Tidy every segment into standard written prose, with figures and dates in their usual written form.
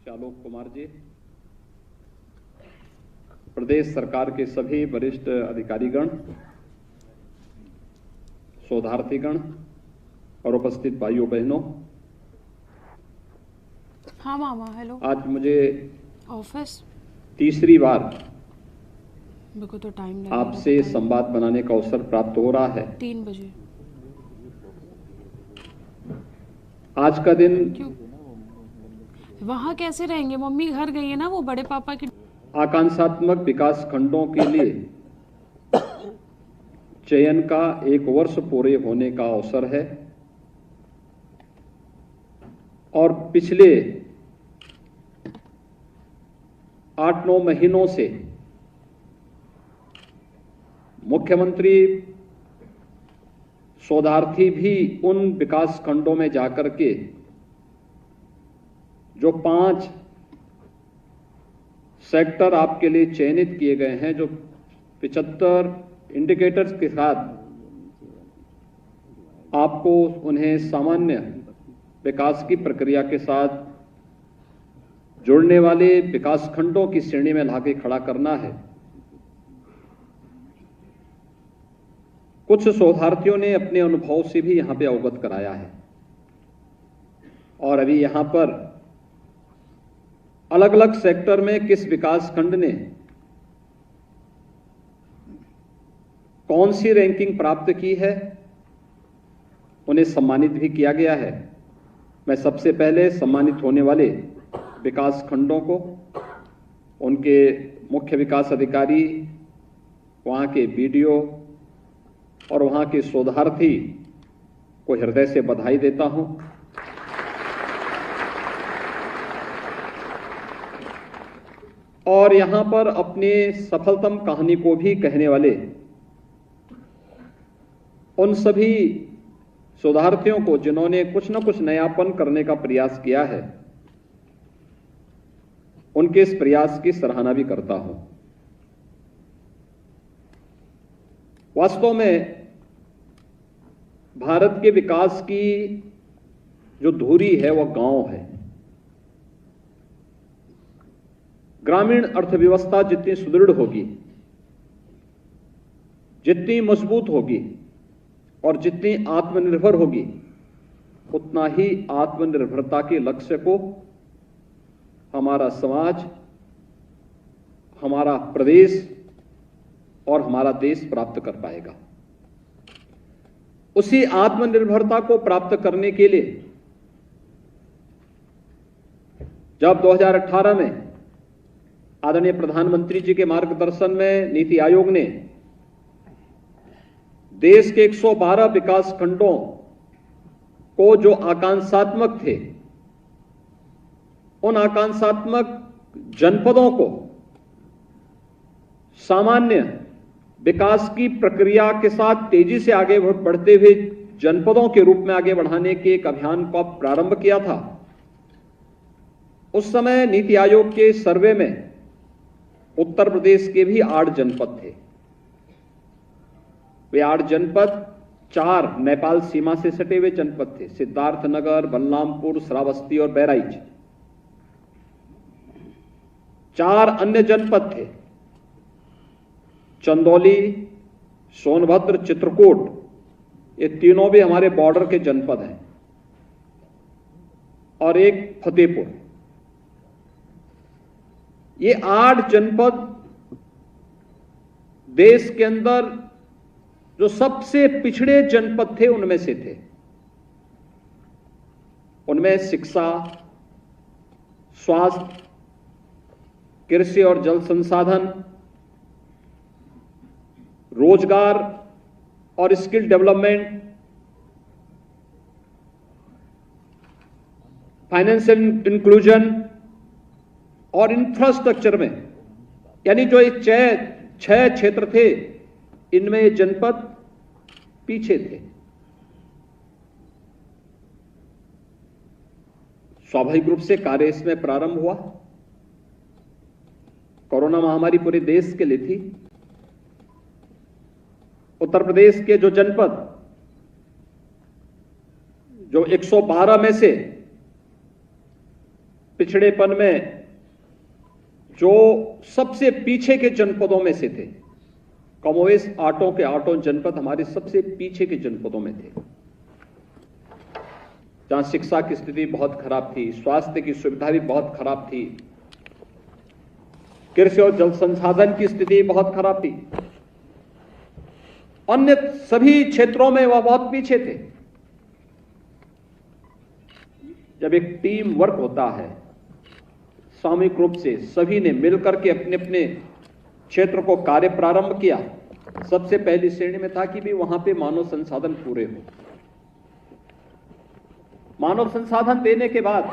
आलोक कुमार जी, प्रदेश सरकार के सभी वरिष्ठ अधिकारीगण, शोधार्थीगण और उपस्थित भाइयों बहनों, हाँ मामा, हेलो। आज मुझे ऑफिस तीसरी बार मेरे को तो टाइम लगेगा। आपसे संवाद बनाने का अवसर प्राप्त हो रहा है। 3 बजे। आज का दिन क्यों? वहाँ कैसे रहेंगे? मम्मी घर गई है ना, वो बड़े पापा की। आकांक्षात्मक विकास खंडों के लिए चयन का 1 वर्ष पूरे होने का अवसर है और पिछले 8-9 महीनों से मुख्यमंत्री शोधार्थी भी उन विकास खंडों में जाकर के जो 5 सेक्टर आपके लिए चयनित किए गए हैं, जो 75 इंडिकेटर्स के साथ आपको उन्हें सामान्य विकास की प्रक्रिया के साथ जुड़ने वाले विकास खंडों की श्रेणी में लाके खड़ा करना है। कुछ शोधार्थियों ने अपने अनुभव से भी यहां पे अवगत कराया है और अभी यहां पर अलग अलग सेक्टर में किस विकास खंड ने कौन सी रैंकिंग प्राप्त की है, उन्हें सम्मानित भी किया गया है। मैं सबसे पहले सम्मानित होने वाले विकास खंडों को, उनके मुख्य विकास अधिकारी, वहां के बीडीओ और वहां के शोधार्थी को हृदय से बधाई देता हूं। और यहां पर अपने सफलतम कहानी को भी कहने वाले उन सभी शोधार्थियों को जिन्होंने कुछ न कुछ नयापन करने का प्रयास किया है, उनके इस प्रयास की सराहना भी करता हूं। वास्तव में भारत के विकास की जो धुरी है वह गांव है। ग्रामीण अर्थव्यवस्था जितनी सुदृढ़ होगी, जितनी मजबूत होगी और जितनी आत्मनिर्भर होगी, उतना ही आत्मनिर्भरता के लक्ष्य को हमारा समाज, हमारा प्रदेश और हमारा देश प्राप्त कर पाएगा। उसी आत्मनिर्भरता को प्राप्त करने के लिए जब 2018 में आदरणीय प्रधानमंत्री जी के मार्गदर्शन में नीति आयोग ने देश के 112 विकास खंडों को जो आकांक्षात्मक थे, उन आकांक्षात्मक जनपदों को सामान्य विकास की प्रक्रिया के साथ तेजी से आगे बढ़ते हुए जनपदों के रूप में आगे बढ़ाने के एक अभियान का प्रारंभ किया था। उस समय नीति आयोग के सर्वे में उत्तर प्रदेश के भी 8 जनपद थे। वे 8 जनपद 4 नेपाल सीमा से सटे हुए जनपद थे, सिद्धार्थनगर, बलरामपुर, श्रावस्ती और बहराइच। 4 अन्य जनपद थे, चंदौली, सोनभद्र, चित्रकूट। ये तीनों भी हमारे बॉर्डर के जनपद हैं, और एक फतेहपुर। ये 8 जनपद देश के अंदर जो सबसे पिछड़े जनपद थे उनमें से थे। उनमें शिक्षा, स्वास्थ्य, कृषि और जल संसाधन, रोजगार और स्किल डेवलपमेंट, फाइनेंशियल इंक्लूजन और इंफ्रास्ट्रक्चर में, यानी जो ये 6 क्षेत्र थे, इनमें ये जनपद पीछे थे। स्वाभाविक रूप से कार्य इसमें प्रारंभ हुआ। कोरोना महामारी पूरे देश के लिए थी। उत्तर प्रदेश के जो जनपद, जो 112 में से पिछड़ेपन में जो सबसे पीछे के जनपदों में से थे, कमोवेश आठों के आठों जनपद हमारे सबसे पीछे के जनपदों में थे, जहां शिक्षा की स्थिति बहुत खराब थी, स्वास्थ्य की सुविधा भी बहुत खराब थी, कृषि और जल संसाधन की स्थिति बहुत खराब थी, अन्य सभी क्षेत्रों में वह बहुत पीछे थे। जब एक टीम वर्क होता है, सामूहिक रूप से सभी ने मिलकर के अपने अपने क्षेत्र को कार्य प्रारंभ किया, सबसे पहली श्रेणी में था कि भी वहां पे मानव संसाधन पूरे हो। मानव संसाधन देने के बाद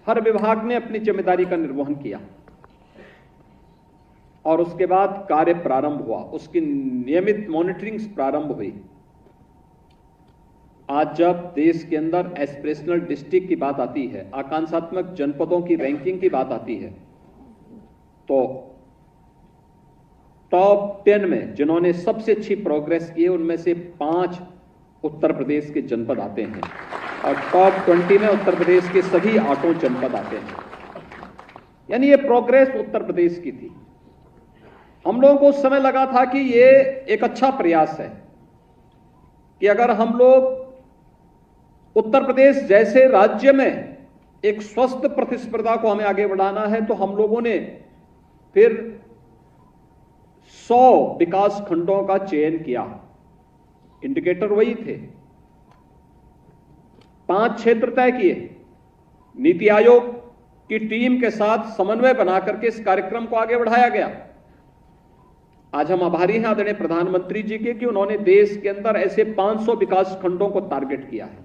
हर विभाग ने अपनी जिम्मेदारी का निर्वहन किया और उसके बाद कार्य प्रारंभ हुआ, उसकी नियमित मॉनिटरिंग प्रारंभ हुई। आज जब देश के अंदर एस्पिरेशनल डिस्ट्रिक्ट की बात आती है, आकांक्षात्मक जनपदों की रैंकिंग की बात आती है, तो टॉप 10 में जिन्होंने सबसे अच्छी प्रोग्रेस की है उनमें से 5 उत्तर प्रदेश के जनपद आते हैं और टॉप 20 में उत्तर प्रदेश के सभी 8 जनपद आते हैं। यानी ये प्रोग्रेस उत्तर प्रदेश की थी। हम लोगों को उस समय लगा था कि ये एक अच्छा प्रयास है कि अगर हम लोग उत्तर प्रदेश जैसे राज्य में एक स्वस्थ प्रतिस्पर्धा को हमें आगे बढ़ाना है, तो हम लोगों ने फिर 100 विकास खंडों का चयन किया। इंडिकेटर वही थे, 5 क्षेत्र तय किए, नीति आयोग की टीम के साथ समन्वय बनाकर के इस कार्यक्रम को आगे बढ़ाया गया। आज हम आभारी हैं आदरणीय प्रधानमंत्री जी के कि उन्होंने देश के अंदर ऐसे 500 विकास खंडों को टारगेट किया है।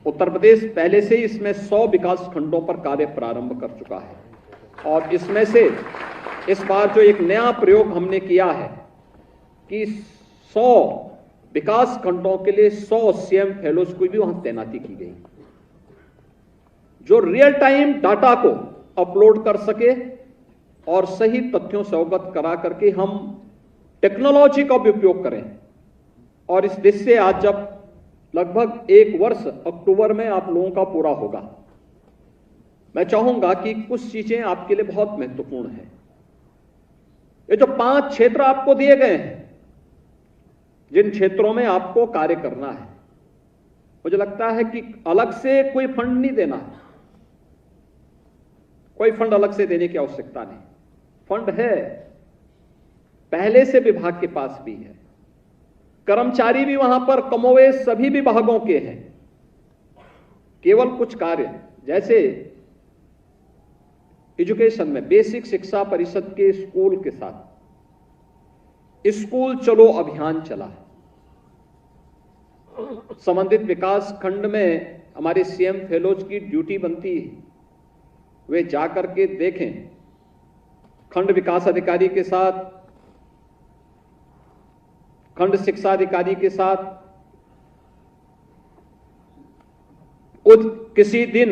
उत्तर प्रदेश पहले से ही इसमें 100 विकास खंडों पर कार्य प्रारंभ कर चुका है और इसमें से इस बार जो एक नया प्रयोग हमने किया है कि 100 विकास खंडों के लिए 100 सीएम फेलोज को भी वहां तैनाती की गई, जो रियल टाइम डाटा को अपलोड कर सके और सही तथ्यों से अवगत करा करके हम टेक्नोलॉजी का भी उपयोग करें। और इस देश से आज जब लगभग 1 वर्ष अक्टूबर में आप लोगों का पूरा होगा, मैं चाहूंगा कि कुछ चीजें आपके लिए बहुत महत्वपूर्ण हैं। ये जो 5 क्षेत्र आपको दिए गए हैं, जिन क्षेत्रों में आपको कार्य करना है, मुझे लगता है कि अलग से कोई फंड नहीं देना है, कोई फंड अलग से देने की आवश्यकता नहीं। फंड है, पहले से विभाग के पास भी है, कर्मचारी भी वहां पर कमोवेश सभी विभागों के हैं। केवल कुछ कार्य जैसे एजुकेशन में बेसिक शिक्षा परिषद के स्कूल के साथ स्कूल चलो अभियान चला है। संबंधित विकास खंड में हमारे सीएम फेलोज की ड्यूटी बनती है, वे जाकर के देखें, खंड विकास अधिकारी के साथ, खंड शिक्षा अधिकारी के साथ किसी दिन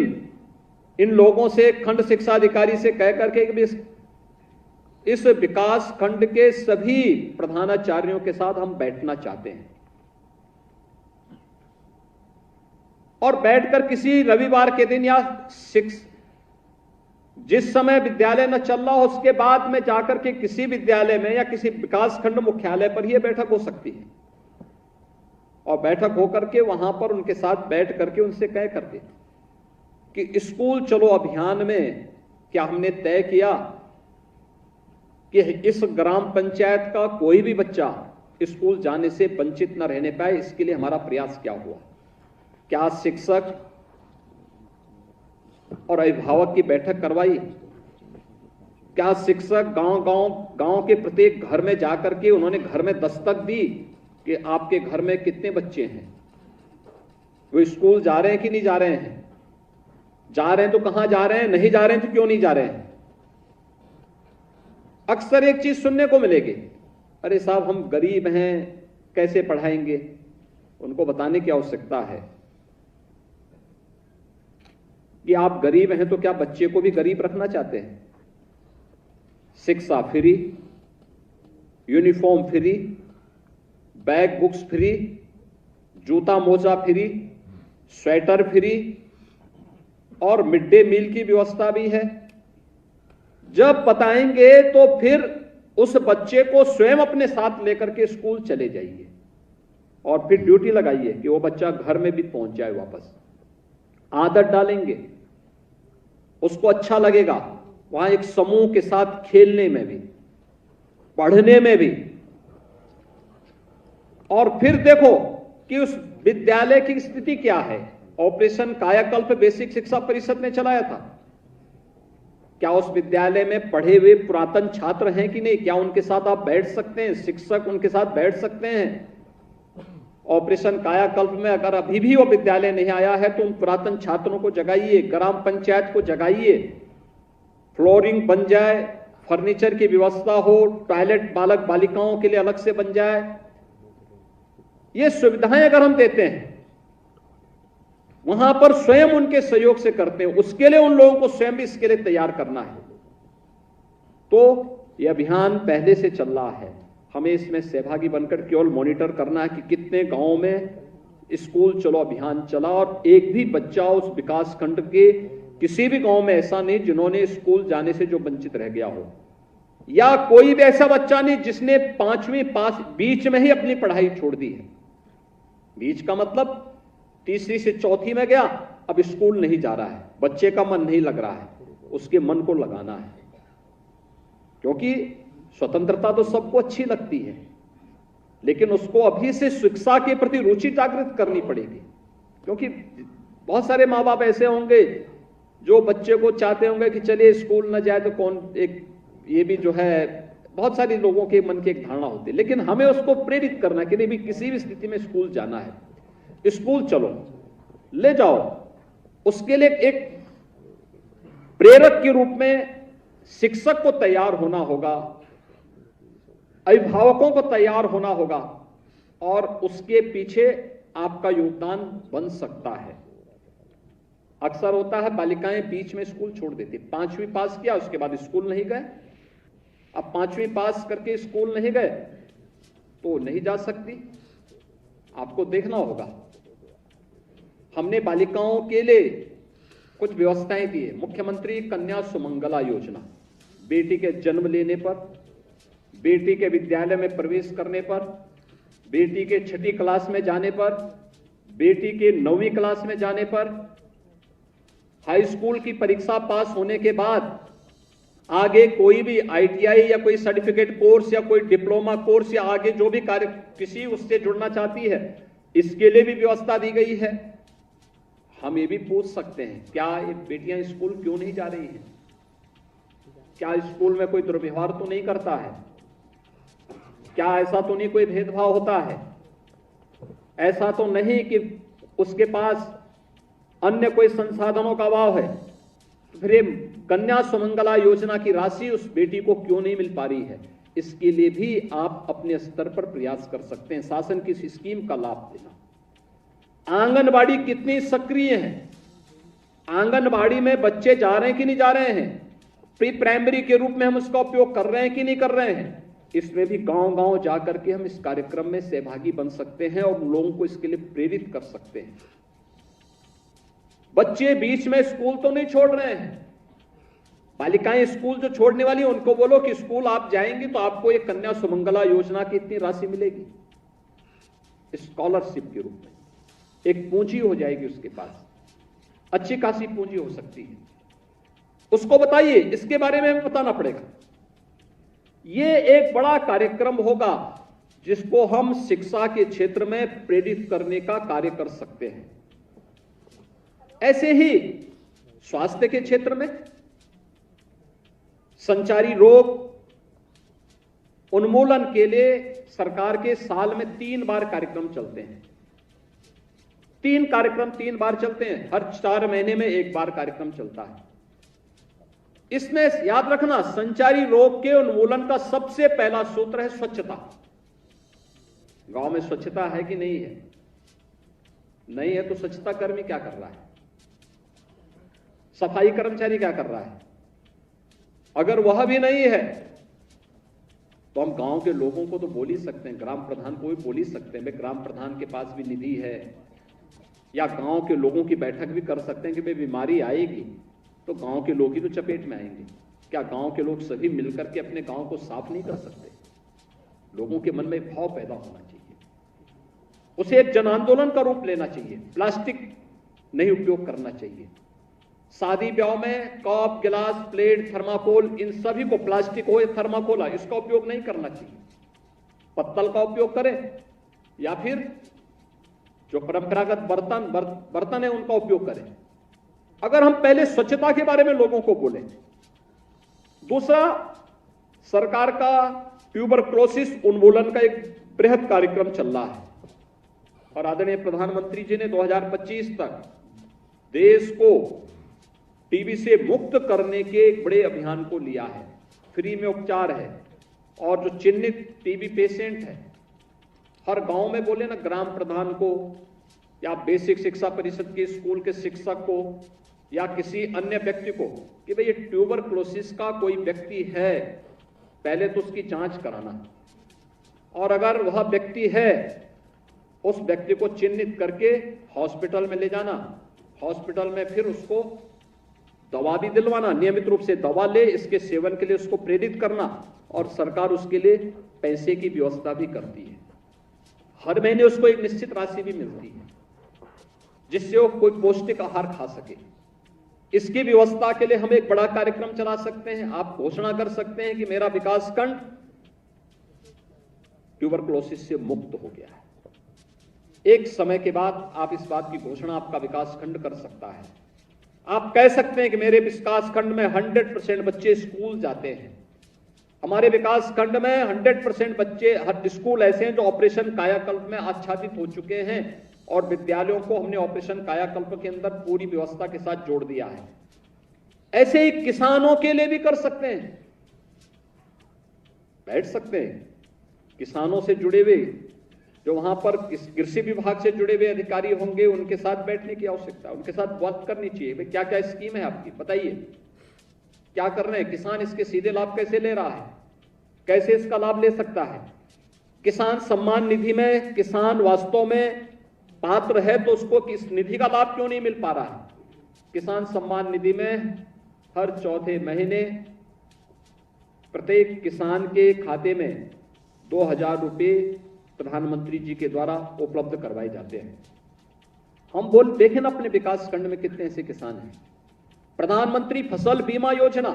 इन लोगों से, खंड शिक्षा अधिकारी से कह करके इस विकास खंड के सभी प्रधानाचार्यों के साथ हम बैठना चाहते हैं और बैठकर किसी रविवार के दिन या जिस समय विद्यालय न चल रहा हो उसके बाद में जाकर के किसी विद्यालय में या किसी विकास खंड मुख्यालय पर यह बैठक हो सकती है और बैठक होकर के वहां पर उनके साथ बैठ करके उनसे कह करके कि स्कूल चलो अभियान में क्या हमने तय किया कि इस ग्राम पंचायत का कोई भी बच्चा स्कूल जाने से वंचित न रहने पाए, इसके लिए हमारा प्रयास क्या हुआ। क्या शिक्षक और अभिभावक की बैठक करवाई, क्या शिक्षक गांव के प्रत्येक घर में जाकर के उन्होंने घर में दस्तक दी कि आपके घर में कितने बच्चे हैं, वो स्कूल जा रहे हैं कि नहीं जा रहे हैं, जा रहे हैं तो कहां जा रहे हैं, नहीं जा रहे हैं तो क्यों नहीं जा रहे हैं। अक्सर एक चीज सुनने को मिलेगी, अरे साहब हम गरीब हैं कैसे पढ़ाएंगे। उनको बताने की आवश्यकता है कि आप गरीब हैं तो क्या बच्चे को भी गरीब रखना चाहते हैं। शिक्षा free, uniform free, bag books free, जूता मोजा फ्री, स्वेटर फ्री, और मिड डे मील की व्यवस्था भी है। जब बताएंगे तो फिर उस बच्चे को स्वयं अपने साथ लेकर के स्कूल चले जाइए और फिर ड्यूटी लगाइए कि वो बच्चा घर में भी पहुंच जाए वापस। आदत डालेंगे, उसको अच्छा लगेगा वहां एक समूह के साथ खेलने में भी, पढ़ने में भी। और फिर देखो कि उस विद्यालय की स्थिति क्या है। ऑपरेशन कायाकल्प बेसिक शिक्षा परिषद ने चलाया था। क्या उस विद्यालय में पढ़े हुए पुरातन छात्र हैं कि नहीं? क्या उनके साथ आप बैठ सकते हैं? शिक्षक उनके साथ बैठ सकते हैं? ऑपरेशन कायाकल्प में अगर अभी भी वो विद्यालय नहीं आया है तो उन पुरातन छात्रों को जगाइए, ग्राम पंचायत को जगाइए, फ्लोरिंग बन जाए, फर्नीचर की व्यवस्था हो, टॉयलेट बालक बालिकाओं के लिए अलग से बन जाए। ये सुविधाएं अगर हम देते हैं, वहां पर स्वयं उनके सहयोग से करते हैं, उसके लिए उन लोगों को स्वयं भी इसके लिए तैयार करना है। तो यह अभियान पहले से चल रहा है, हमें इसमें सहभागी बनकर केवल मॉनिटर करना है कि कितने गांवों में स्कूल चलो अभियान चला और एक भी बच्चा उस विकास खंड के किसी भी गांव में ऐसा नहीं जिन्होंने स्कूल जाने से जो वंचित रह गया हो, या कोई भी ऐसा बच्चा नहीं जिसने 5वीं पास बीच में ही अपनी पढ़ाई छोड़ दी है। बीच का मतलब तीसरी से चौथी में गया, अब स्कूल नहीं जा रहा है, बच्चे का मन नहीं लग रहा है, उसके मन को लगाना है। क्योंकि स्वतंत्रता तो सबको अच्छी लगती है, लेकिन उसको अभी से शिक्षा के प्रति रुचि जागृत करनी पड़ेगी। क्योंकि बहुत सारे माँ बाप ऐसे होंगे जो बच्चे को चाहते होंगे कि चलिए स्कूल न जाए तो कौन, एक ये भी जो है बहुत सारे लोगों के मन की एक धारणा होती है। लेकिन हमें उसको प्रेरित करना कि नहीं भी किसी भी स्थिति में स्कूल जाना है, स्कूल चलो, ले जाओ। उसके लिए एक प्रेरक के रूप में शिक्षक को तैयार होना होगा, अभिभावकों को तैयार होना होगा, और उसके पीछे आपका योगदान बन सकता है। अक्सर होता है बालिकाएं बीच में स्कूल छोड़ देती, 5वीं पास किया उसके बाद स्कूल नहीं गए। अब 5वीं पास करके स्कूल नहीं गए तो नहीं जा सकती। आपको देखना होगा, हमने बालिकाओं के लिए कुछ व्यवस्थाएं दी है। मुख्यमंत्री कन्या सुमंगला योजना, बेटी के जन्म लेने पर, बेटी के विद्यालय में प्रवेश करने पर, बेटी के 6ठी क्लास में जाने पर, बेटी के 9वीं क्लास में जाने पर, हाई स्कूल की परीक्षा पास होने के बाद आगे कोई भी ITI या कोई सर्टिफिकेट कोर्स या कोई डिप्लोमा कोर्स या आगे जो भी कार्य किसी उससे जुड़ना चाहती है, इसके लिए भी व्यवस्था दी गई है। हम ये भी पूछ सकते हैं, क्या ये बेटियां स्कूल क्यों नहीं जा रही हैं? क्या स्कूल में कोई दुर्व्यवहार तो नहीं करता है? क्या ऐसा तो नहीं कोई भेदभाव होता है? ऐसा तो नहीं कि उसके पास अन्य कोई संसाधनों का अभाव है? तो फिर कन्या सुमंगला योजना की राशि उस बेटी को क्यों नहीं मिल पा रही है? इसके लिए भी आप अपने स्तर पर प्रयास कर सकते हैं, शासन की इस स्कीम का लाभ देना। आंगनबाड़ी कितनी सक्रिय है? आंगनबाड़ी में बच्चे जा रहे हैं कि नहीं जा रहे हैं? प्री प्राइमरी के रूप में हम उसका उपयोग कर रहे हैं कि नहीं कर रहे हैं? इसमें भी गांव-गांव जाकर के हम इस कार्यक्रम में सहभागी बन सकते हैं और लोगों को इसके लिए प्रेरित कर सकते हैं। बच्चे बीच में स्कूल तो नहीं छोड़ रहे हैं। बालिकाएं स्कूल जो छोड़ने वाली हैं उनको बोलो कि स्कूल आप जाएंगे तो आपको एक कन्या सुमंगला योजना की इतनी राशि मिलेगी, स्कॉलरशिप के रूप में। एक पूंजी हो जाएगी उसके पास, अच्छी खासी पूंजी हो सकती है। उसको बताइए, इसके बारे में हमें बताना पड़ेगा। ये एक बड़ा कार्यक्रम होगा जिसको हम शिक्षा के क्षेत्र में प्रेरित करने का कार्य कर सकते हैं। ऐसे ही स्वास्थ्य के क्षेत्र में संचारी रोग उन्मूलन के लिए सरकार के साल में 3 बार कार्यक्रम चलते हैं। 3 कार्यक्रम 3 बार चलते हैं, हर 4 महीने में 1 बार कार्यक्रम चलता है। इसमें याद रखना, संचारी रोग के उन्मूलन का सबसे पहला सूत्र है स्वच्छता। गांव में स्वच्छता है कि नहीं है? नहीं है तो स्वच्छता कर्मी क्या कर रहा है? सफाई कर्मचारी क्या कर रहा है? अगर वह भी नहीं है तो हम गांव के लोगों को तो बोल ही सकते हैं, ग्राम प्रधान को भी बोल ही सकते हैं। ग्राम प्रधान के पास भी निधि है, या गांव के लोगों की बैठक भी कर सकते हैं कि भाई बीमारी आएगी तो गांव के लोग ही तो चपेट में आएंगे। क्या गांव के लोग सभी मिलकर के अपने गांव को साफ नहीं कर सकते? लोगों के मन में भाव पैदा होना चाहिए, उसे एक जन आंदोलन का रूप लेना चाहिए। प्लास्टिक नहीं उपयोग करना चाहिए। शादी ब्याह में कप, गिलास, प्लेट, थर्माकोल, इन सभी को, प्लास्टिक हो या थर्माकोल, इसका उपयोग नहीं करना चाहिए। पत्तल का उपयोग करें या फिर जो परंपरागत बर्तन है उनका उपयोग करें। अगर हम पहले स्वच्छता के बारे में लोगों को बोलें। दूसरा, सरकार का ट्यूबरक्लोसिस उन्मूलन का एक बृहद कार्यक्रम चल रहा है और आदरणीय प्रधानमंत्री जी ने 2025 तक देश को टीबी से मुक्त करने के एक बड़े अभियान को लिया है। फ्री में उपचार है और जो चिन्हित टीबी पेशेंट है, हर गांव में बोले ना, ग्राम प्रधान को या बेसिक शिक्षा परिषद के स्कूल के शिक्षक को या किसी अन्य व्यक्ति को कि भाई ये ट्यूबरक्लोसिस का कोई व्यक्ति है, पहले तो उसकी जांच कराना, और अगर वह व्यक्ति है उस व्यक्ति को चिन्हित करके हॉस्पिटल में ले जाना, हॉस्पिटल में फिर उसको दवा भी दिलवाना, नियमित रूप से दवा ले, इसके सेवन के लिए उसको प्रेरित करना, और सरकार उसके लिए पैसे की व्यवस्था भी करती है। हर महीने उसको एक निश्चित राशि भी मिलती है जिससे वो कोई पौष्टिक आहार खा सके। इसकी व्यवस्था के लिए हम एक बड़ा कार्यक्रम चला सकते हैं। आप घोषणा कर सकते हैं कि मेरा विकासखंड ट्यूबरक्लोसिस से मुक्त हो गया है। एक समय के बाद आप इस बात की घोषणा आपका विकासखंड कर सकता है। आप कह सकते हैं कि मेरे विकासखंड में 100% बच्चे स्कूल जाते हैं। हमारे विकासखंड में 100% बच्चे, हर स्कूल ऐसे हैं जो ऑपरेशन कायाकल्प में आच्छादित हो चुके हैं और विद्यालयों को हमने ऑपरेशन कायाकल्प के अंदर पूरी व्यवस्था के साथ जोड़ दिया है। ऐसे ही किसानों के लिए भी कर सकते हैं। बैठ सकते हैं किसानों से जुड़े हुए, जो वहां पर कृषि विभाग से जुड़े हुए अधिकारी होंगे, उनके साथ बैठने की आवश्यकता, उनके साथ बात करनी चाहिए। भाई क्या क्या स्कीम है आपकी, बताइए क्या कर रहे हैं, किसान इसके सीधे लाभ कैसे ले रहा है, कैसे इसका लाभ ले सकता है। किसान सम्मान निधि में किसान वास्तव में पात्र है तो उसको इस निधि का लाभ क्यों नहीं मिल पा रहा है? किसान सम्मान निधि में हर चौथे महीने प्रत्येक किसान के खाते में 2000 रुपये प्रधानमंत्री जी के द्वारा उपलब्ध करवाए जाते हैं। हम देखें ना अपने विकास खंड में कितने ऐसे किसान हैं। प्रधानमंत्री फसल बीमा योजना,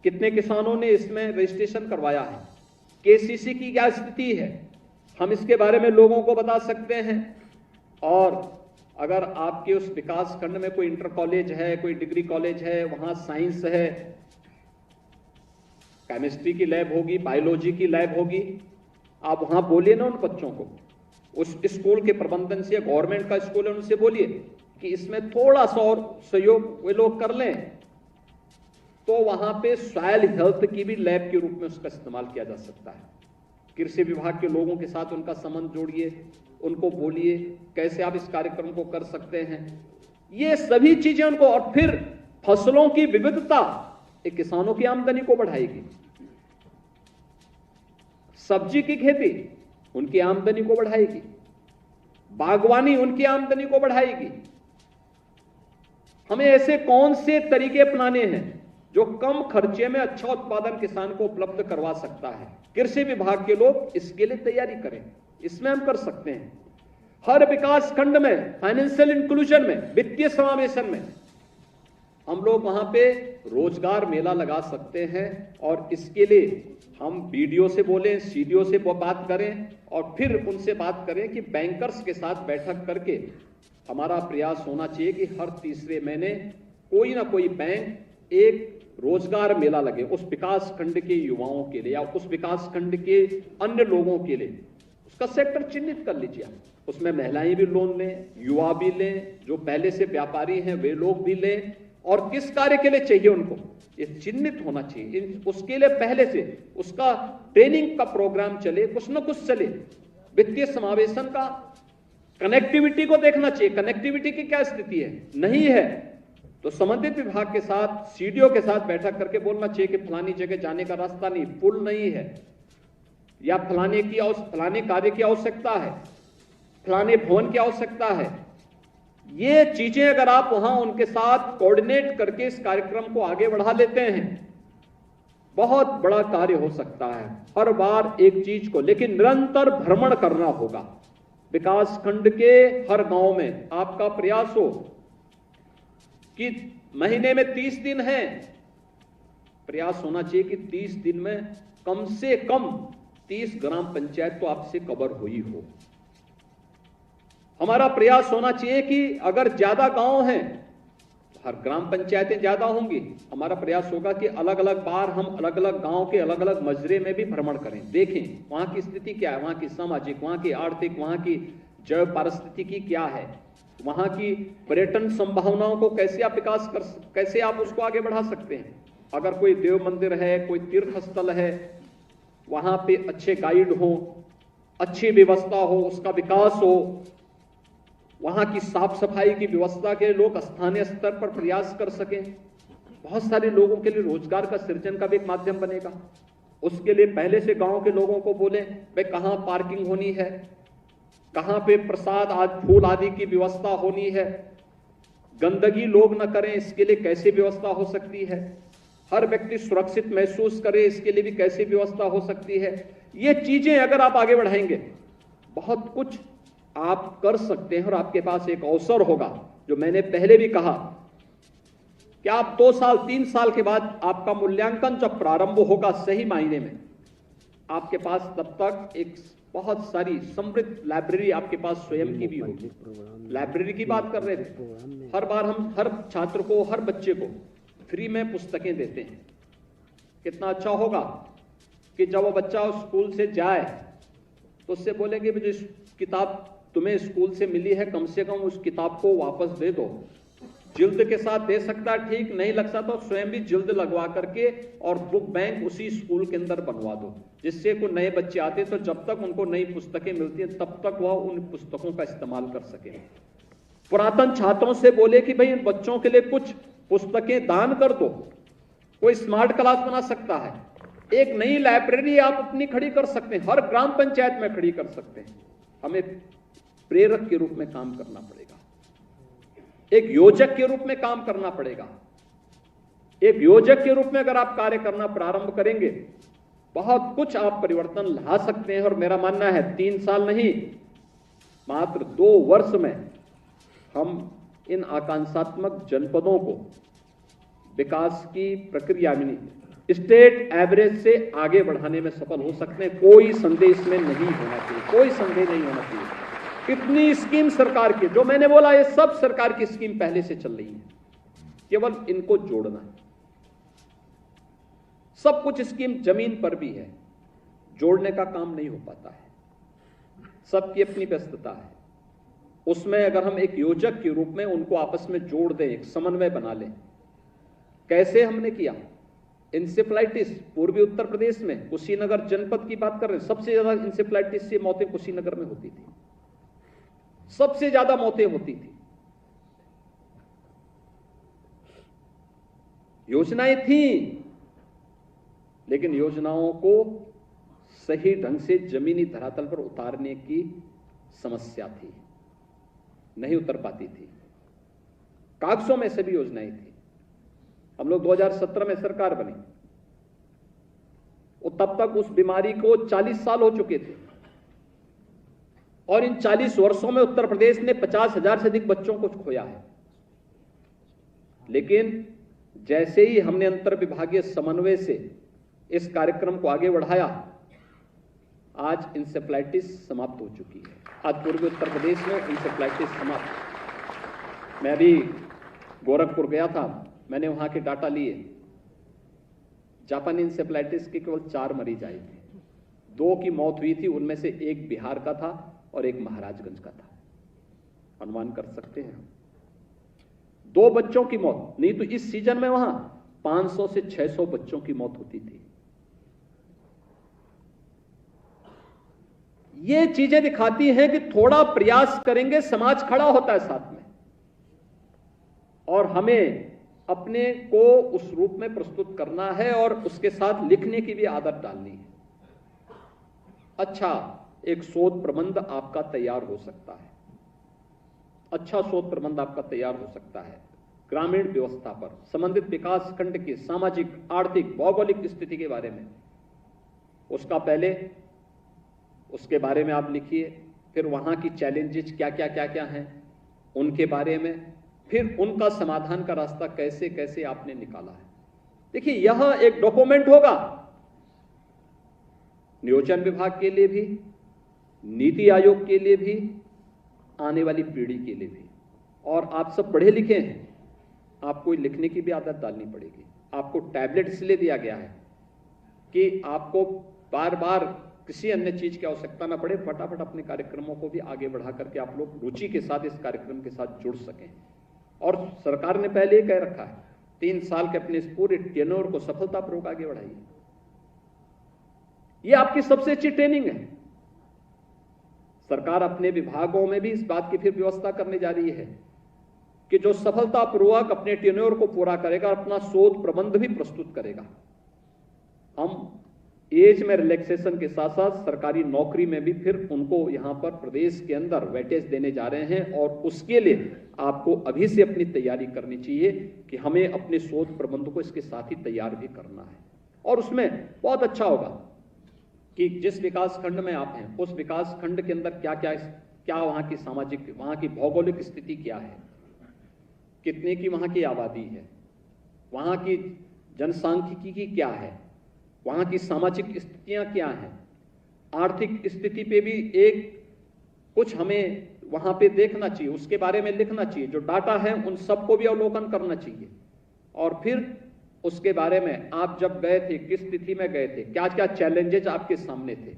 कितने किसानों ने इसमें रजिस्ट्रेशन करवाया है? केसीसी की क्या स्थिति है, हम इसके बारे में लोगों को बता सकते हैं। और अगर आपके उस विकास खंड में कोई इंटर कॉलेज है, कोई डिग्री कॉलेज है, वहां साइंस है, केमिस्ट्री की लैब होगी, बायोलॉजी की लैब होगी, आप वहां बोलिए ना उन बच्चों को, उस स्कूल के प्रबंधन से, गवर्नमेंट का स्कूल है, उनसे बोलिए कि इसमें थोड़ा सा और सहयोग वे लोग कर लें तो वहां पे सॉइल हेल्थ की भी लैब के रूप में उसका इस्तेमाल किया जा सकता है। कृषि विभाग के लोगों के साथ उनका संबंध जोड़िए, उनको बोलिए कैसे आप इस कार्यक्रम को कर सकते हैं। ये सभी चीजें उनको, और फिर फसलों की विविधता एक किसानों की आमदनी को बढ़ाएगी। सब्जी की खेती उनकी आमदनी को बढ़ाएगी, बागवानी उनकी आमदनी को बढ़ाएगी। हमें ऐसे कौन से तरीके अपनाने हैं जो कम खर्चे में अच्छा उत्पादन किसान को उपलब्ध करवा सकता है? कृषि विभाग के लोग इसके लिए तैयारी करें, इसमें हम कर सकते हैं। हर विकास खंड में फाइनेंशियल इंक्लूजन में, वित्तीय समावेशन में हम लोग वहां पे रोजगार मेला लगा सकते हैं और इसके लिए हम बीडीओ से बोलें, सीडीओ से बात करें और फिर उनसे बात करें कि बैंकर्स के साथ बैठक करके हमारा प्रयास होना चाहिए कि हर तीसरे महीने कोई ना कोई बैंक एक रोजगार मेला लगे उस विकास खंड के युवाओं के लिए या उस विकास खंड के अन्य लोगों के लिए। उसका सेक्टर चिन्हित कर लीजिए, उसमें महिलाएं भी लोन लें, युवा भी लें, जो पहले से व्यापारी हैं वे लोग भी लें, और किस कार्य के लिए चाहिए उनको ये चिन्हित होना चाहिए। उसके लिए पहले से उसका ट्रेनिंग का प्रोग्राम चले, कुछ ना कुछ चले। वित्तीय समावेशन का कनेक्टिविटी को देखना चाहिए, कनेक्टिविटी की क्या स्थिति है, नहीं है तो संबंधित विभाग के साथ, सीडीओ के साथ बैठक करके बोलना चाहिए कि फलानी जगह जाने का रास्ता नहीं, पुल नहीं है, या फलाने कार्य की आवश्यकता है, फलाने भवन की आवश्यकता है, ये चीजें अगर आप वहां उनके साथ कोऑर्डिनेट करके इस कार्यक्रम को आगे बढ़ा लेते हैं, बहुत बड़ा कार्य हो सकता है। हर बार एक चीज को, लेकिन निरंतर भ्रमण करना होगा। विकास खंड के हर गांव में आपका प्रयास हो कि महीने में 30 दिन है, प्रयास होना चाहिए कि 30 दिन में कम से कम 30 ग्राम पंचायत तो आपसे कवर हुई हो। हमारा प्रयास होना चाहिए कि अगर ज्यादा गांव हैं तो हर ग्राम पंचायतें ज्यादा होंगी। हमारा प्रयास होगा कि अलग अलग बार हम अलग अलग गांव के अलग अलग मजरे में भी भ्रमण करें, देखें वहां की स्थिति क्या है, वहां की सामाजिक, वहां की आर्थिक, वहां की जैव पारिस्थितिकी क्या है, वहां की पर्यटन संभावनाओं को कैसे आप उसको आगे बढ़ा सकते हैं। अगर कोई देव मंदिर है, कोई तीर्थ स्थल है, वहां पे अच्छे गाइड हो, अच्छी व्यवस्था हो, उसका विकास हो, वहां की साफ सफाई की व्यवस्था के लोग स्थानीय स्तर पर प्रयास कर सकें, बहुत सारे लोगों के लिए रोजगार का सृजन का भी एक माध्यम बनेगा। उसके लिए पहले से गांव के लोगों को बोले भाई कहां पार्किंग होनी है, कहां पे प्रसाद आदि फूल आदि की व्यवस्था होनी है, गंदगी लोग न करें इसके लिए कैसे व्यवस्था हो सकती है, हर व्यक्ति सुरक्षित महसूस करे इसके लिए भी कैसे व्यवस्था हो सकती है। ये चीजें अगर आप आगे बढ़ाएंगे बहुत कुछ आप कर सकते हैं। और आपके पास एक अवसर होगा, जो मैंने पहले भी कहा कि आप 2 साल 3 साल के बाद आपका मूल्यांकन जब प्रारंभ होगा सही मायने में, आपके पास तब तक एक बहुत सारी समृद्ध लाइब्रेरी आपके पास स्वयं की भी होगी। लाइब्रेरी की बात कर रहे थे, हर बार हम हर छात्र को, हर बच्चे को फ्री में पुस्तकें देते हैं। कितना अच्छा होगा कि जब वो बच्चा स्कूल से जाए तो उससे बोलेंगे जो किताब तुम्हें स्कूल से मिली है कम से कम उस किताब को वापस दे दो। जिल्द के साथ दे सकता, ठीक नहीं लगता तो स्वयं भी जिल्द लगवा करके और बुक बैंक उसी स्कूल के अंदर बनवा दो, जिससे कोई नए बच्चे आते तो जब तक उनको नई पुस्तकें मिलती हैं तब तक वह उन पुस्तकों का इस्तेमाल कर सके। पुरातन छात्रों से बोले कि भाई इन बच्चों के लिए कुछ पुस्तकें दान कर दो। कोई स्मार्ट क्लास बना सकता है, एक नई लाइब्रेरी आप अपनी खड़ी कर सकते हैं, हर ग्राम पंचायत में खड़ी कर सकते हैं। हमें प्रेरक के रूप में काम करना पड़ेगा, एक योजक के रूप में काम करना पड़ेगा। एक योजक के रूप में अगर आप कार्य करना प्रारंभ करेंगे बहुत कुछ आप परिवर्तन ला सकते हैं। और मेरा मानना है 3 साल नहीं, मात्र 2 वर्ष में हम इन आकांक्षात्मक जनपदों को विकास की प्रक्रिया में स्टेट एवरेज से आगे बढ़ाने में सफल हो सकते हैं। कोई संदेह इसमें नहीं होना चाहिए, कोई संदेह नहीं होना चाहिए। इतनी स्कीम सरकार की, जो मैंने बोला ये सब सरकार की स्कीम पहले से चल रही है, केवल इनको जोड़ना है। सब कुछ स्कीम जमीन पर भी है, जोड़ने का काम नहीं हो पाता है, सबकी अपनी व्यस्तता है। उसमें अगर हम एक योजक के रूप में उनको आपस में जोड़ दें, एक समन्वय बना लें। कैसे हमने किया? इंसेफ्लाइटिस पूर्वी उत्तर प्रदेश में कुशीनगर जनपद की बात कर रहे हैं, सबसे ज्यादा इंसेफ्लाइटिस से मौतें कुशीनगर में होती थी, सबसे ज्यादा मौतें होती थी। योजनाएं थी, लेकिन योजनाओं को सही ढंग से जमीनी धरातल पर उतारने की समस्या थी, नहीं उतर पाती थी। कागजों में सभी योजनाएं थी। हम लोग 2017 में सरकार बनी और तब तक उस बीमारी को 40 साल हो चुके थे, और इन 40 वर्षों में उत्तर प्रदेश ने 50,000 से अधिक बच्चों को खोया है। लेकिन जैसे ही हमने अंतर विभागीय समन्वय से इस कार्यक्रम को आगे बढ़ाया, आज इंसेफ्लाइटिस समाप्त हो चुकी है। आज पूर्वी उत्तर प्रदेश में इंसेफ्लाइटिस समाप्त। मैं अभी गोरखपुर गया था, मैंने वहां के डाटा लिए। जापानी इंसेफ्लाइटिस के केवल 4 मरीज आए थे, 2 की मौत हुई थी, उनमें से एक बिहार का था और एक महाराजगंज का था। अनुमान कर सकते हैं 2 बच्चों की मौत, नहीं तो इस सीजन में वहां 500 से 600 बच्चों की मौत होती थी। ये चीजें दिखाती हैं कि थोड़ा प्रयास करेंगे समाज खड़ा होता है साथ में, और हमें अपने को उस रूप में प्रस्तुत करना है और उसके साथ लिखने की भी आदत डालनी है। अच्छा एक शोध प्रबंध आपका तैयार हो सकता है, अच्छा शोध प्रबंध आपका तैयार हो सकता है। ग्रामीण व्यवस्था पर, संबंधित विकास खंड की सामाजिक, आर्थिक, भौगोलिक स्थिति के बारे में, उसका पहले उसके बारे में आप लिखिए, फिर वहां की चैलेंजेस क्या क्या हैं उनके बारे में, फिर उनका समाधान का रास्ता कैसे कैसे आपने निकाला है। देखिए, यह एक डॉक्यूमेंट होगा नियोजन विभाग के लिए भी, नीति आयोग के लिए भी, आने वाली पीढ़ी के लिए भी। और आप सब पढ़े लिखे हैं, आपको लिखने की भी आदत डालनी पड़ेगी। आपको टैबलेट इसलिए दिया गया है कि आपको बार बार किसी अन्य चीज की आवश्यकता ना पड़े, फटाफट अपने कार्यक्रमों को भी आगे बढ़ा करके आप लोग रुचि के साथ इस कार्यक्रम के साथ जुड़ सकें। और सरकार ने पहले ही कह रखा है, 3 साल के अपने इस पूरे टेन्योर को सफलतापूर्वक आगे बढ़ाइए। यह आपकी सबसे अच्छी ट्रेनिंग है। सरकार अपने विभागों में भी इस बात की फिर व्यवस्था करने जा रही है कि जो सफलतापूर्वक अपने टेन्योर को पूरा करेगा, अपना शोध प्रबंध भी प्रस्तुत करेगा। हम एज में रिलैक्सेशन के साथ साथ सरकारी नौकरी में भी फिर उनको यहां पर प्रदेश के अंदर वेटेज देने जा रहे हैं। और उसके लिए आपको अभी से अपनी तैयारी करनी चाहिए कि हमें अपने शोध प्रबंध को इसके साथ ही तैयार भी करना है। और उसमें बहुत अच्छा होगा कि जिस विकास खंड में आप हैं, उस विकास खंड के अंदर क्या वहां की सामाजिक, वहां की भौगोलिक स्थिति क्या है, कितने की वहां की आबादी है, वहां की जनसांख्यिकी क्या है, वहां की सामाजिक स्थितियां क्या हैं, आर्थिक स्थिति पे भी एक कुछ हमें वहां पे देखना चाहिए, उसके बारे में लिखना चाहिए। जो डाटा है उन सबको भी अवलोकन करना चाहिए। और फिर उसके बारे में आप जब गए थे, किस स्थिति में गए थे, क्या क्या चैलेंजेस आपके सामने थे,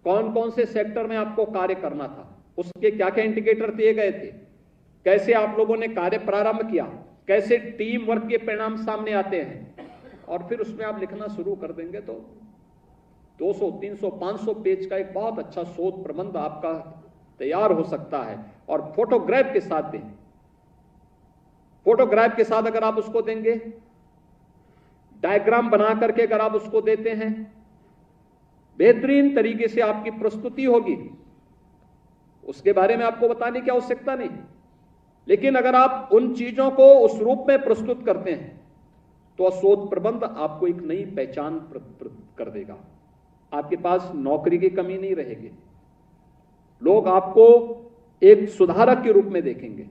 कौन कौन से सेक्टर में आपको कार्य करना था, उसके क्या क्या इंडिकेटर दिए गए थे, कैसे आप लोगों ने कार्य प्रारंभ किया, कैसे टीम वर्क के परिणाम सामने आते हैं। और फिर उसमें आप लिखना शुरू कर देंगे तो 200, 300, 500 पेज का एक बहुत अच्छा शोध प्रबंध आपका तैयार हो सकता है। और फोटोग्राफ के साथ दें, फोटोग्राफ के साथ अगर आप उसको देंगे, डायग्राम बना करके अगर आप उसको देते हैं, बेहतरीन तरीके से आपकी प्रस्तुति होगी। उसके बारे में आपको बताने की आवश्यकता नहीं, लेकिन अगर आप उन चीजों को उस रूप में प्रस्तुत करते हैं तो शोध प्रबंध आपको एक नई पहचान कर देगा। आपके पास नौकरी की कमी नहीं रहेगी, लोग आपको एक सुधारक के रूप में देखेंगे,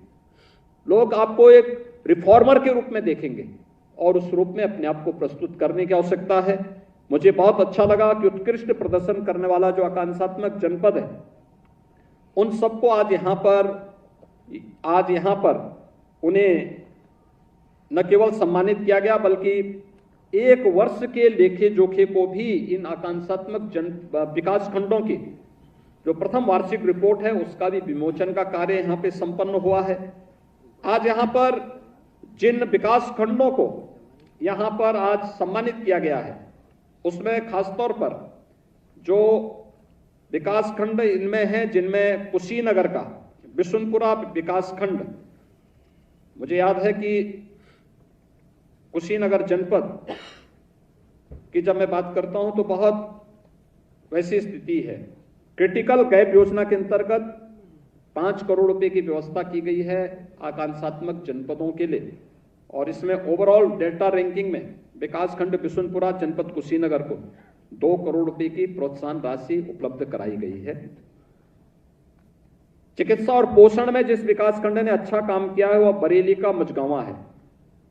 लोग आपको एक रिफॉर्मर के रूप में देखेंगे और उस रूप में अपने आप को प्रस्तुत करने की आवश्यकता है। मुझे बहुत अच्छा लगा कि उत्कृष्ट प्रदर्शन करने वाला जो आकांक्षात्मक जनपद है, उन सबको आज यहां पर उन्हें न केवल सम्मानित किया गया, बल्कि 1 वर्ष के लेखे जोखे को भी इन आकांक्षात्मक विकास खंडों की जो प्रथम वार्षिक रिपोर्ट है उसका भी विमोचन का कार्य यहां पे संपन्न हुआ है। आज यहां पर जिन विकास खंडों को यहां पर आज सम्मानित किया गया है, उसमें खासतौर पर जो विकास खंड इनमें है, जिनमें कुशीनगर का बिशुनपुरा विकास खंड, मुझे याद है कि कुशीनगर जनपद की जब मैं बात करता हूं तो बहुत वैसी स्थिति है। क्रिटिकल गैप योजना के अंतर्गत 5 करोड़ रुपए की व्यवस्था की गई है आकांक्षात्मक जनपदों के लिए। और इसमें ओवरऑल डेल्टा रैंकिंग में विकासखंड बिशुनपुरा जनपद कुशीनगर को 2 करोड़ रुपए की प्रोत्साहन राशि उपलब्ध कराई गई है। चिकित्सा और पोषण में जिस विकासखंड ने अच्छा काम किया है वह बरेली का मझगांवा है,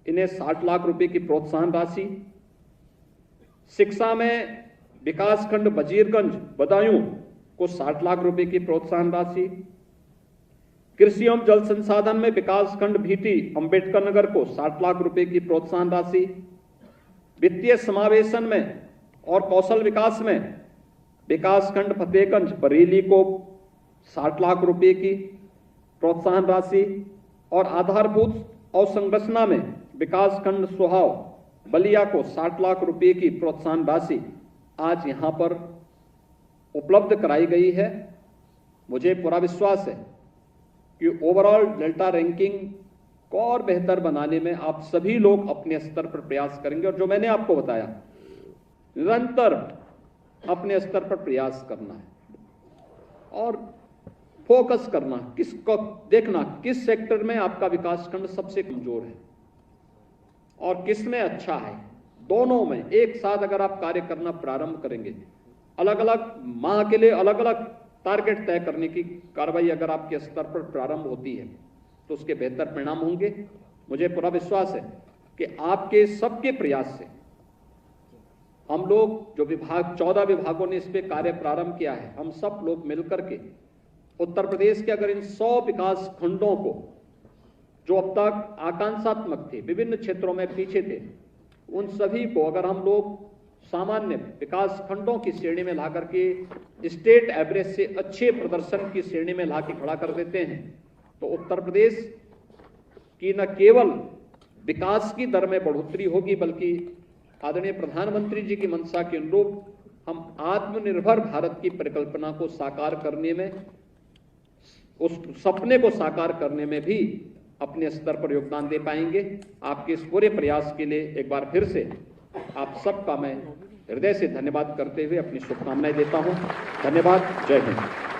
इन्हें 60 लाख रुपए की प्रोत्साहन राशि। शिक्षा में विकासखंड वजीरगंज बदायूं को 60 लाख रुपए की प्रोत्साहन राशि। कृषि एवं जल संसाधन में विकासखंड भीटी अंबेडकर नगर को 60 लाख रुपए की प्रोत्साहन राशि। वित्तीय समावेशन में और कौशल विकास में विकासखंड फतेहगंज बरेली को 60 लाख रुपए की प्रोत्साहन राशि। और आधारभूत अवसंरचना में विकासखंड सुहाव बलिया को 60 लाख रुपए की प्रोत्साहन राशि आज यहां पर उपलब्ध कराई गई है। मुझे पूरा विश्वास है कि ओवरऑल डेल्टा रैंकिंग को और बेहतर बनाने में आप सभी लोग अपने स्तर पर प्रयास करेंगे। और जो मैंने आपको बताया, निरंतर अपने स्तर पर प्रयास करना है। और फोकस करना, किसको देखना, किस सेक्टर में आपका विकासखंड सबसे कमजोर है और किस में अच्छा है। दोनों में एक साथ अगर आप कार्य करना प्रारंभ करेंगे, अलग अलग माह के लिए अलग अलग टारगेट तय करने की कार्रवाई अगर आपके स्तर पर प्रारंभ होती है तो उसके बेहतर परिणाम होंगे। मुझे पूरा विश्वास है कि आपके सबके प्रयास से हम लोग जो विभाग 14 विभागों ने इस पे कार्य प्रारंभ किया है, हम सब लोग मिलकर के उत्तर प्रदेश के अगर इन 100 विकास खंडों को जो अब तक आकांक्षात्मक थे, विभिन्न क्षेत्रों में पीछे थे, उन सभी को अगर हम लोग सामान्य विकास खंडों की श्रेणी में ला करके स्टेट एवरेज से अच्छे प्रदर्शन की श्रेणी में ला के खड़ा कर देते हैं तो उत्तर प्रदेश की न केवल विकास की दर में बढ़ोतरी होगी बल्कि आदरणीय प्रधानमंत्री जी की मंशा के अनुरूप हम आत्मनिर्भर भारत की परिकल्पना को साकार करने में, उस सपने को साकार करने में भी अपने स्तर पर योगदान दे पाएंगे। आपके इस पूरे प्रयास के लिए एक बार फिर से आप सबका मैं हृदय से धन्यवाद करते हुए अपनी शुभकामनाएं देता हूं। धन्यवाद। जय हिंद।